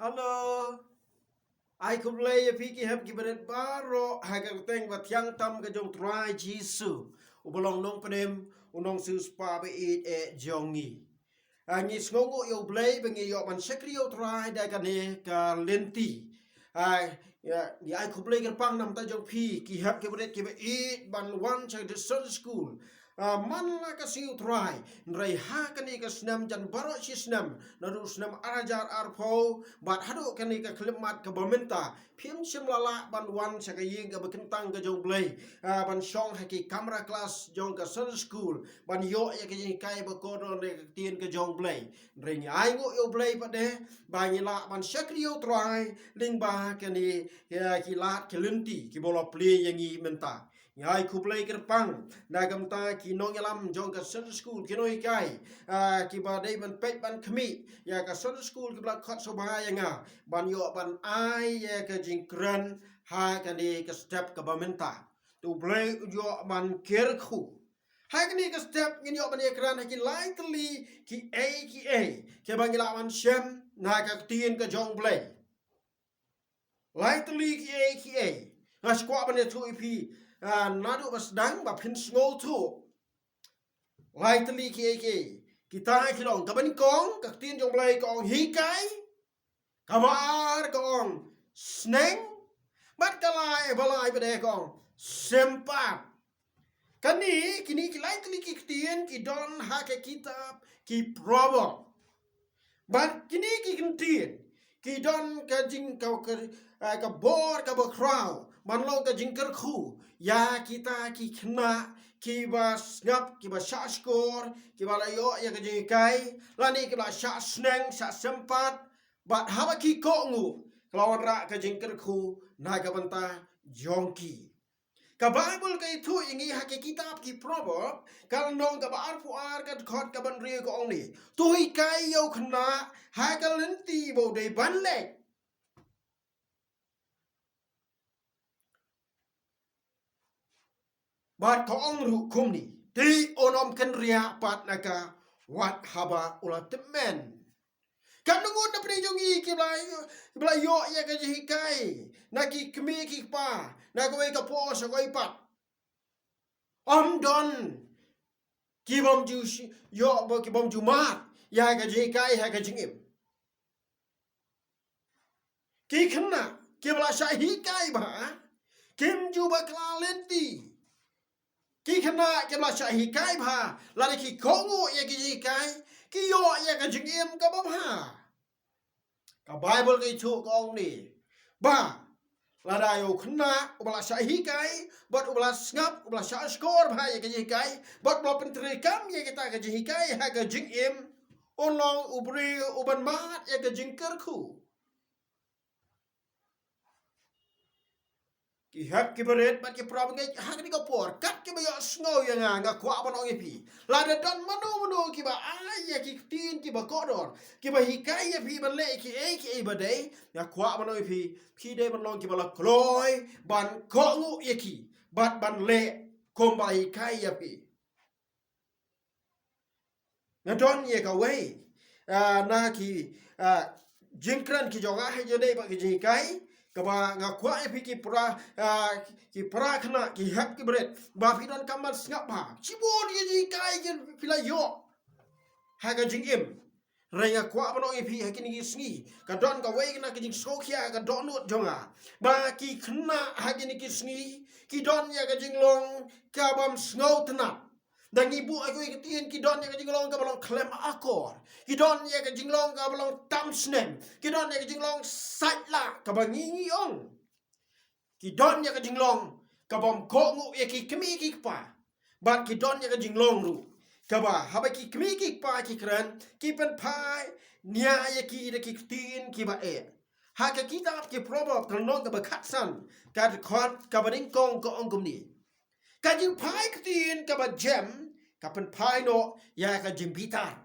Halo, ai kum lay ya piki hab kibaret baro haga teng bat yang tam ka jong try jisu. Ubolong nong penem unong sus pa be it e jongi. Angi sngongo yo blay bengi yo man sekrio try da ka ne ka lenti. Ai ya di ai kum lay pang nam ta jong pi ki hab kibaret kiba it ban wan cha the sun school. Man la ka siu try nrai ha ka ni ka snam jan baro si snam naru snam arajar arpo bat hadu ka ni ka klimat ka bomenta phim sim lala ban wan sa ka ying ka bekentang ka jong blay ban song ha ki camera class jong ka sun school ban yo ya ka ying kai ba ko do ne ka tien ka jong blay nrai ni ai ngo yo blay pa de ba ni la ban sakrio try ling ba ka ni ya ki lat ki lunti ki bola pli yang i menta Ngai kuplay kerpang nagam ta ki nong yalam jong ka sun school ki noi kai ki ba dei ban pet ban khmi ya ka sun school ki bla khat so ba ya nga ban yo ban ai ya ka jingkran ha ka ni ka step ka ba menta tu play yo ban ker khu hai ka ni ka step ngin yo ban ya kran ha ki likely ki ban gila ban shem na ka tien ka jong play likely ki na skwa ban ya tu ipi nadu bas dang ba pin sngo tu lightly kita kilong kaban kong ka tin jong blai kong hi kai kamar kong sneng bat kalai balai bade kong sempat kani kini ki lightly ki tin ki don ha ke kitab ki probo bat kini ki tin ki don ka jing ka bor ka ba crow man lo ka jing ker khu ya kita ki khna ki ba ngap ki ba sha skor ki ba la yo ya ka jing kai lani ki ba sha sneng sha sempat bat haba ki ko ngu lawan ra ka jing ker khu na ka banta jongki ka bible ka itu ingi ha ke kitab ki proverb kal nong ka ba ar pu ar ka khot ka ban ri ko ong ni tui kai yo khna ha ka lenti bo de ban le bat ko ong ru kum ni ti onom ken ria pat naka wat haba ulatemen kan nungun na pri jongi ki bla yo ya ka ji kai na ki kmi ki pa na ko ka po so ko ipat om don ki bom ju yo bo ki bom ju mat ya ka ji kai ha ka jingim ki khna ki bla sha hi kai ba kim ju ba kla lenti ki khna ke bla sha hi kai bha la ki kongu ye ki ji kai ki yo ye ka jingim ka bom ha ka bible ki chu kong ni ba la da yo khna ubla sha hi kai bot ubla ngap ubla sha skor bha ye ki ji kai bot blo pen tri kam ye ki ta ka ji kai ha ka jingim on long ubri uban mat ye ka jingker khu ki hap ki beret bat ki prob ngai ha ni ko por kat ki ba yo snow ya nga kwa ban ong pi la da don manu ki ba ai ya ki tin ki ba ko dor ki ba hi kai ya pi ban le ki ba dei ya kwa ban ong pi de ban long ki ba la kloi ban ko ngu ye ki bat ban le kom ba hi kai ya pi na don ye ka wei na ki jinkran ki joga he jo dei ba ki ji kai kaba ngakwa epi ki pra khna ki hap ki bret ba fi don kamal snap ba chibon ye ji kai gen pila yo ha ga jing im renga kwa bano epi ha kini sngi ka don ka wei na ki jing sokhia ka don not jonga ba ki khna ha kini ki sngi ki don ya ga jing long ka bam snow tna dan ibu aku ikitin ki don ya ka jing long ka balong klem akor ki don ya ka jing long ka balong tam snem ki don ya ka jing long sat la ka ba ngi ong ki don ya ka jing long ka bom ko ngu ya ki kmi ki pa bat ki don ya ka jing long ru ka ba haba ki kmi ki pa ki kran ki pen pai nya ya ki da ki tin ki ba e ha ka kitab ki proverb ka non ka ba khatsan ka khot ka ba ding kong ko ong kum ni ka jing pai tin ka ba gem ka pen pai no ya ka jing bitar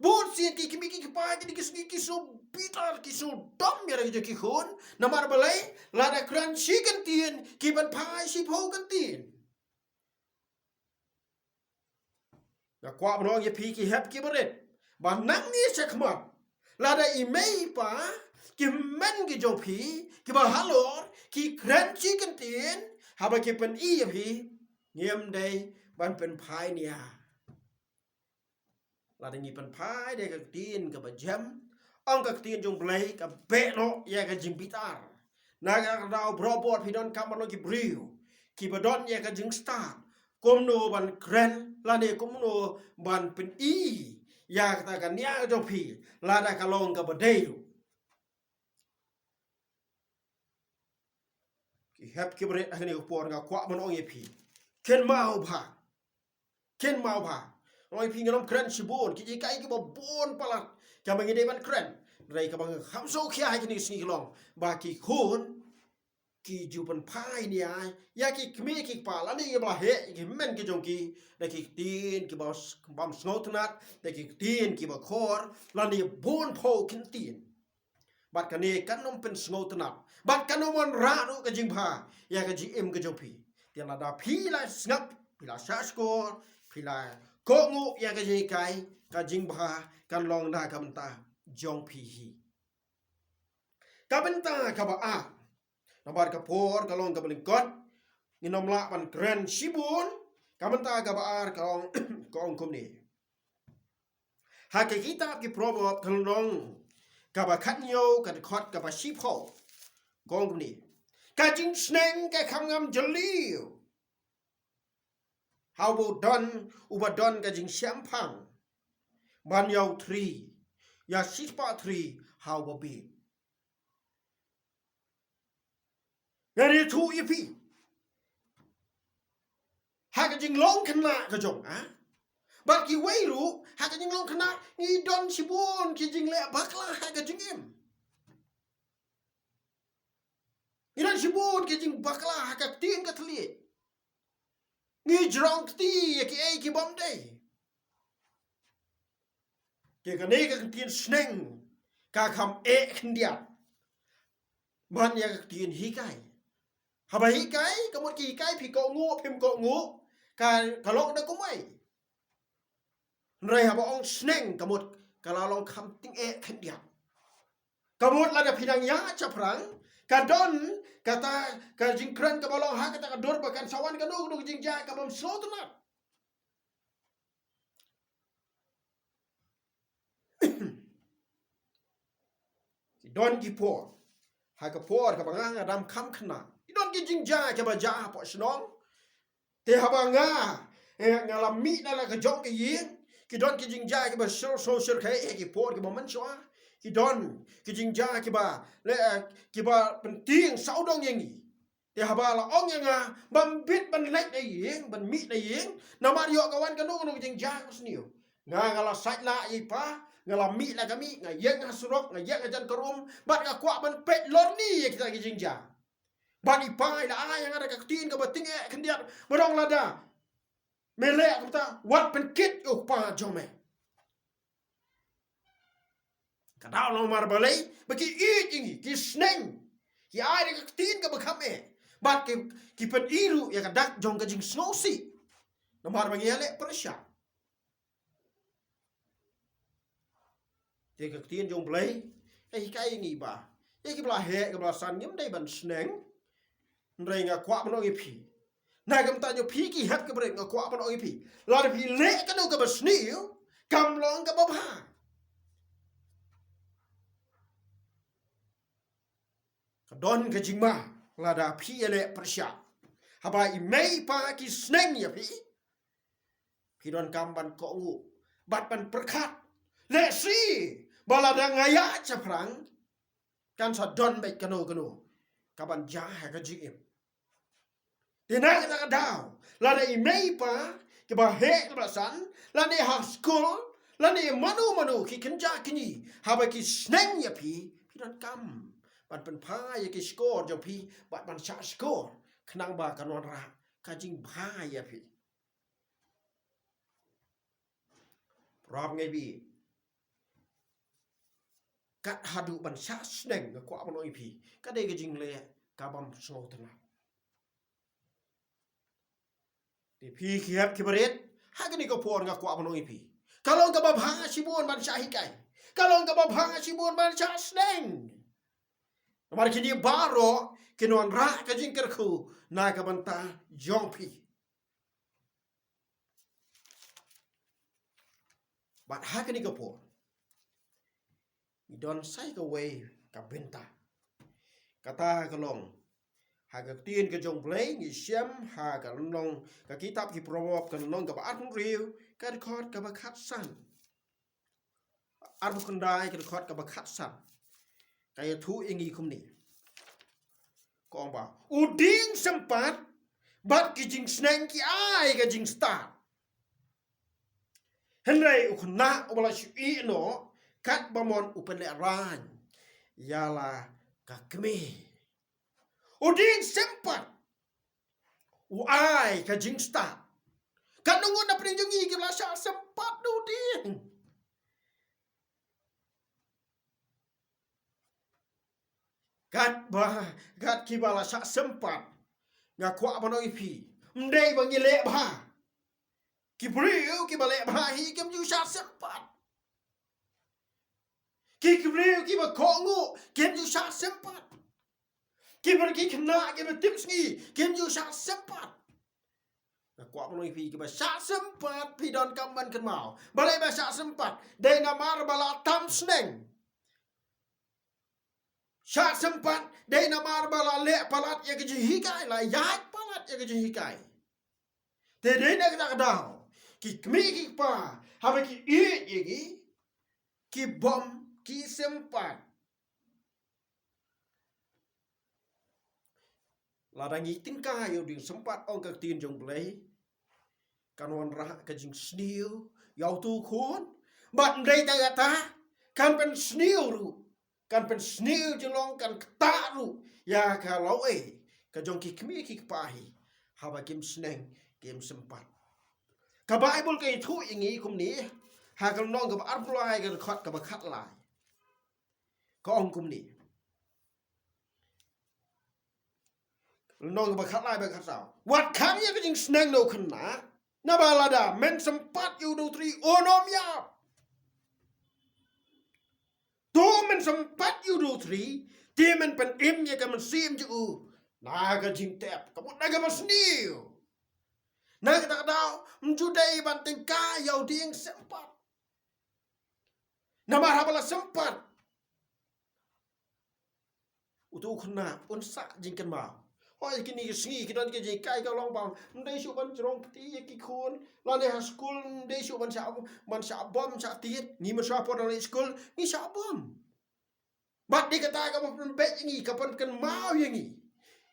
bun sin ki kimi ki pai ki so bitar ki so dom ya ra ki khon na mar balai la da kran si kan tin ki pen pai si po kan tin na kwa bro ye pi ki hep ki bret ba nang ni chakma la da i mei pa ki men ki jong pi ki ba halor ki kren chi kan tin haba ki pen I pi ngiem dei ban pen phai nia la ngi pen phai de ka tin ka ba jam ong ka tin jong blai ka be no ya ka jing bitar na ga dau brobot pi don kam lo ki briu ki ba don ya ka jing start kom no ban kren la ne kom no ban pen I ya ta ka nia jong pi la da ka long ka ba dei ki hep ki bre ani ko por nga kwa mon ong ye pi ken mau ba oi pi ngom kren sibon ki kai ki bo bon palat ka mangi de ban kren rei ka bang kham so khia hai ni singi long ba ki khun ki ju ban phai ni ai ya ki kmi ki pa la ni ba he ki men ki jong ki da ki tin ki ba bam snot nat da ki tin ki ba khor la ni bon pho kin tin bat ka ne kan nom pen snot nat bat kan nom ra ru ka jing pha ya ka ji em ka jong pi ti la da pi la snap pi la sa score pi la ko ngu ya ka ji kai ka jing pha kan long da ka ta jong pi hi ka ben ta ka ba a nabar ka por ka long ka bling kot ni nom la ban grand shibun ka ben ta ka ba ar ka long ka ong kum ni ha ke kitab ki proverb kan long ka ba khat nyo ka khot ka ba ship ho kong kum ni ka jing sneng ka kham ngam jaliu how bo don uba don ka jing siam phang ban yau 3 ya sispa 3 how bo bi ngari thu yi pi ha ka jing long khna ka jong a ba ki wei ru ha ka jing long khna ni don sibon ki jing le bakla ha ka jing em ni don sibon ki jing bakla ha ka tin ka thli ni jrong ti ki ai ki bom dei ke ka ne ka tin sneng ka kham e khndya ban ya ka tin hi kai haba hi kai ka một ki kai phi ko ngu phim ko ngu ka lo da ko mai rai haba ong sneng ka một ka la long kham ting e khndya ka một la da pinang ya cha prang ka don ka ta ka jing kran ka balong ha ka ta ka dor ba kan sawan ka no jing ja ka bam so tu na don ki por ha ka por ka bang adam kham khna don ki jing ja ka ba ja po snong te ha ba nga la mi na la ka jong ki yin ki don ki jing ja ki ba social kai e ki por ki ba man chwa ki don ki jing ja ki ba le ki ba pen ting sau dong yang ni te ha ba la ong nga bam bit ban lek dai yin ban mi dai yin na ma yo ka wan ka no jing ja ko sniu nga la sai la i pa nga la mi la ka mi nga yen nga surok nga yen nga jan karum bat ka kwa ban pet lor ni kita ki jing ja ban i pa la ai nga da ka tin ka ba ting e kan dia barong la da mele ka ta wat pen kit u pa jome ka da lo mar balai ba ki i ingi ki sneng ki ai da ka tin ka ba kham e bat ki pen iru ya ka dak jong ka jing snow si no mar ba ngele pressure thì cái tiên dùng lấy cái nghỉ bà cái bla hệ cái bla san nhắm đây bằng sneng rồi ngà quạ bằng oi phi này cầm ta cho phi ki hấp cái bring ngà quạ bằng oi phi là phi lệ cái đâu cái bờ sniu cầm long cái bờ ha don cái jing ma là đã phi lệ prasha haba i mei pa ki sneng ya phi don cầm ban ko ngu bat ban perkhat lệ si balada ngaya chaprang kan sa don bai kano kaban ja ha ka ji em tina ka daw la ne mei pa ke ba he ba san la ne ha school la ne manu ki kan ja kini ha ba ki sneng ya pi don kam ban pen pa ya ki score jo pi bat ban sa score khnang ba kan ra ka jing pa ya pi rap ngai bi kat hadu ban sa sneng ko ban oi pi ka de ga jing le ka bam so tna ti pi khiap ki baret ha ga ni ko por nga ko ban oi pi ka long ka ba bha si bon ban sa hi kai ka long ka ba bha si bon ban sa sneng Mari kini baro kinuan ra ka jingkerku na ka banta jongpi. But hakani ka po. Idon sai ka way ka benta. Kata kalong hagak tin ka jong play ngi shem ha ka nong ka kitab ki promob ka nong ka ba riu ka record ka ba khat san. Arbu kendai ka record ka ba khat san. Kaya thu ingi kum ni. Ko ba uding sempat bat ki jing sneng ki ai ka jing start. Henry ukna ubala shui no kat bamon upen le ran yala kakme udin sempat uai ka jingsta kan nungun na prinjungi ki lasha sempat udin kat ki bala sa sempat ngakwa bano ipi mdei bangi le ba ki briu ki bale bahi kem ju sha sempat ki briu ki ba kongu kem ju sha sempat ki pergi kena ki ba tips ngi kem ju sha sempat kwa mo fi ki ba sha sempat pi don kamban kan mau bale ba sha sempat dai na mar bala tam sneng sha sempat dai na mar bala le palat ya ki hikai la yak palat ya ki hikai te dai na ka dau ki kmi ki pa habe ki yegi ki bom ki sempat ladangi tingka yo ding sempat ong ka tin jong play kanwan rah ka jing sniu yau tu khon bat ndai ta ta kan pen sniu ru kan pen sniu jelong kan ta ru ya ka lau ka jong ki kmi ki pa hi haba kim sneng kim sempat ka Bible ka thu ingi kum ni ha ka nong ka arpulai ka khat ka khat lai ka ong kum ni nong ka khat lai ba khat sao wat khang ya ka jing sneng no khna na balada men sempat yu do tri onom ya to men sempat yu do tri ti men pen im ya ka men sim ju na ka jing tep ka mo na ka mas niu na kita tahu menjudai banting kaya ding sempat. Nama habala sempat. Utu kena unsa jingkan mau. Hoi kini singi kita ni jing kai ka long bang. Ndai shu ban jrong peti ki khun. Lan ha school ndai shu ban sha bom sha tiet. Ni ma sha por dan school ni sha bom. Bat di kata ka ban be ni kapan kan mau yang ni.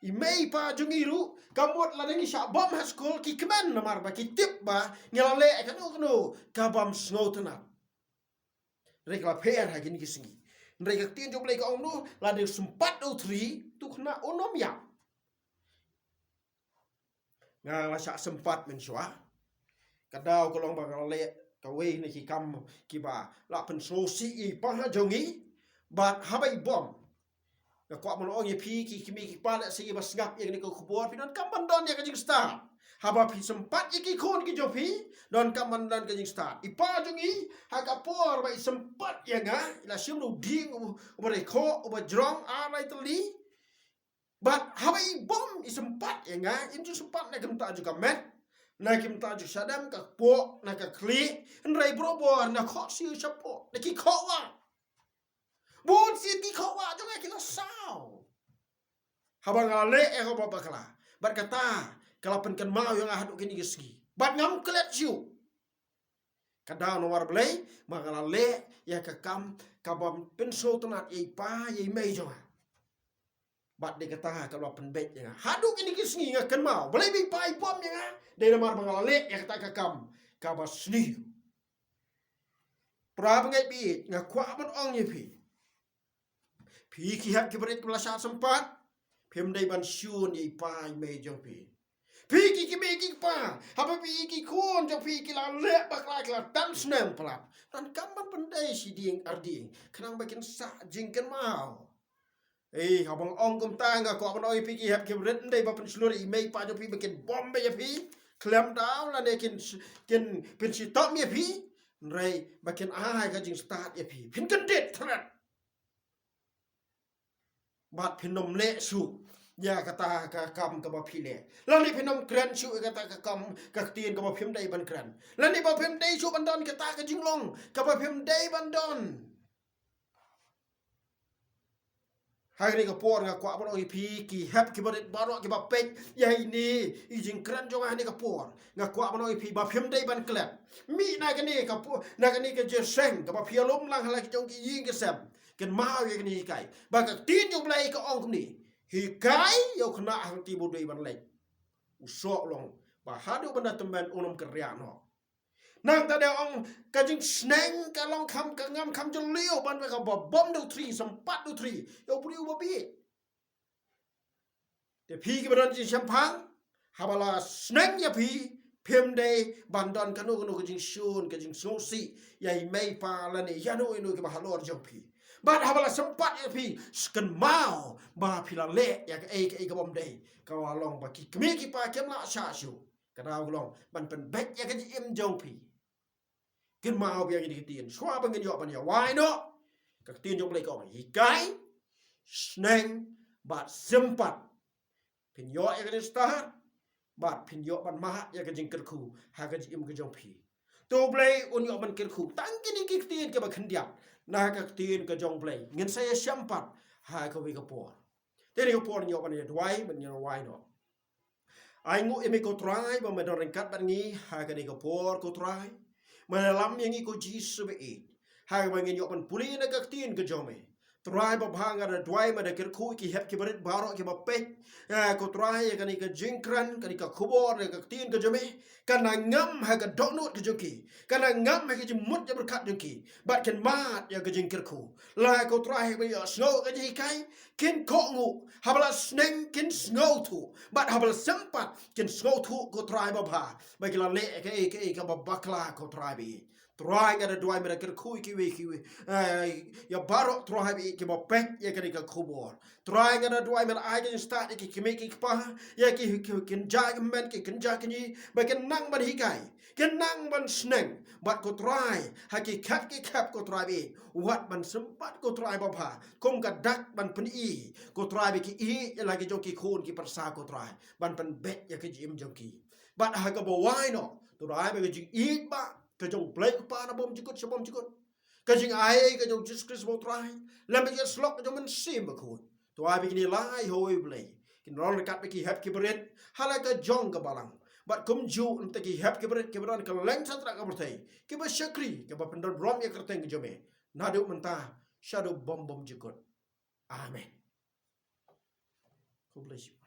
Imei pa jungiru kamot la ngi sha bom ha school ki kmen na mar ba ki tip ba ngilale ka no ka bom snotena rekla per ha gini kisingi rek tin jo play ka ong no la de sempat o 3 tu kena onom ya nga la sha sempat men shwa kadau ko long ba ngale ka we ni ki kam ki ba la pen so si i pa ha jongi bat habai bom ka kwa mo ong ye pi ki kimi ki pa la si ba ngap ye ni ko khubor pi don kam ban don ye ka jing sta haba pi sempat ye ki khon ki jo pi don kam ban don ka jing sta i pa jung i ha ka por ba sempat ye nga la sim no ding ba re kho ba jrong a lai tli bat haba i bom i sempat ye nga in ju sempat na kam ta ju ka met na kim ta ju sadam ka po na ka kli nrai bro bo na kho si chapo na ki kho wa Bon si ki khawa jong ki la sao. Habang ale e ho ba kala. Bat kata kala pen kan mau yang hadu kini geski. Bat ngam klet siu. Kada no war blai mangala le ya ka kam kabam pen so tonat e pa ye mei jong. Bat de kata kala pen bet yang hadu kini geski ngakan mau. Blai bi pai pom yang de mar mangala le ya kata ka kam kabas ni. Pra pengai bi ngakwa mon ong ye pi. Pi ki hat ki beret kula sha sempat pem dai ban shun ye pa me jong pi pi ki me ki pa apa pi ki kon jong pi ki la le bak la kla tan snem pla tan kam ban pendai si ding arding khnang bakin sa jingken mau habang ong kum ta nga ko ban oi pi ki hat ki beret dai ba pen slur i me pa jong pi bakin bom be ye pi klem down la ne kin pen si top me pi rei bakin ai ka jing start ye pi pin kan det thrat bat phinom le su ya kata ka kam ka ba phile lani phinom kran su kata ka kam ka tien ka ba phim dai ban kran lani ba phim dai su ban don kata ka jinglong ka ba phim dai ban don hai ni ka por nga kwa ba pi ki hap ki ba ro ki ba pe ya ni I jing kran jo nga ni ka por nga kwa ba pi ba phim dai ban klan mi na ka ni ka pu na ka ni ka je seng ka ba phialom lang hala ki jong ki yin ka sam ken ma ya ni kai ba ka tin jong lai ka ong ni hi kai yo khna hang ti bu dei ban lai u so long ba hadu banda teman unom kerja no nang ta de ong ka jing sneng ka long kham ka ngam kham jo leo ban ka ba bom do 3 sempat do 3 yo priu ba bi de pi ki ban ji champang habala sneng ya pi phim dei ban don ka no ka jing shun ka jing so si ya mai pa la ni ya no ka ba halor jo pi But habala sempat ya pi sken mau ba pila le ya ka ka bom dei ka wa long ba ki kmi ki pa kem la sha shu ka daw long ban pen bet ya ka ji im jong pi ken mau bi ya ni tien shwa ban gen yo ban ya why no ka tien jong le ko hi kai sneng ba sempat pin yo ya ka start ba pin yo ban ma ya ka jing ker khu ha ka ji im ka jong pi to play un yo ban ker khu tang ki ni ki tien ka ba khen dia na ka tin ka jong play ngin saya syampat ha ka wi ka por te ni ka por nyo ban ya dwai ban ya wai no ai ngu emi ko try ba ma don kat ban ngi ha ka ni ka por ko try ma lam yang ngi ko jisu be e ha ka ban ngi yo ban puli na ka tin ka jong me try ba bhang ada dwai ma da ker khu ki hep ki barit baro ki ba pe ko try ka ni ka jingkran ka ni ka khubor ka tin ka jome kana ngam ha ka donut ka joki kana ngam ha ka jimut ya berkat joki bat ken mat ya ka jingkir khu la ko try ba ya snow ka ji kai ken ko ngu habla sneng ken snow tu bat habla sempat ken snow tu ko try ba ba ba ki la le ka ba bakla ko try bi try ada dua mereka kui kiwi ya baru try bi ki ba pek ya ka ni ka khubor try ada dua mer ai ka start ki ki ki pa ya ki ken jag men ki ken jag ni ba ken nang ban hi kai ken nang ban sneng bat ko try ha ki kap ko try bi wat ban sempat ko try ba pha kom ka dak ban pen I ko try bi ki I lagi jong ki khun ki persa ko try ban pen bet ya ki jim jong ki bat ha ka bo wai no try ba ki I ba ka jong play pa na bom jikut sebom jikut ka jing ai ka jong Jesus Christ bo try lam bi slok ka jong men sim ba khun to ai bi ni lai hoi play kin ron kat bi ki hap ki bret hala ka jong ka balang bat kum ju ente ki hap ki bret ki bran ka leng satra ka bertai ki ba syakri ki ba pendon rom ya kerteng ki jome nadu mentah shadow bom jikut amen. God bless you.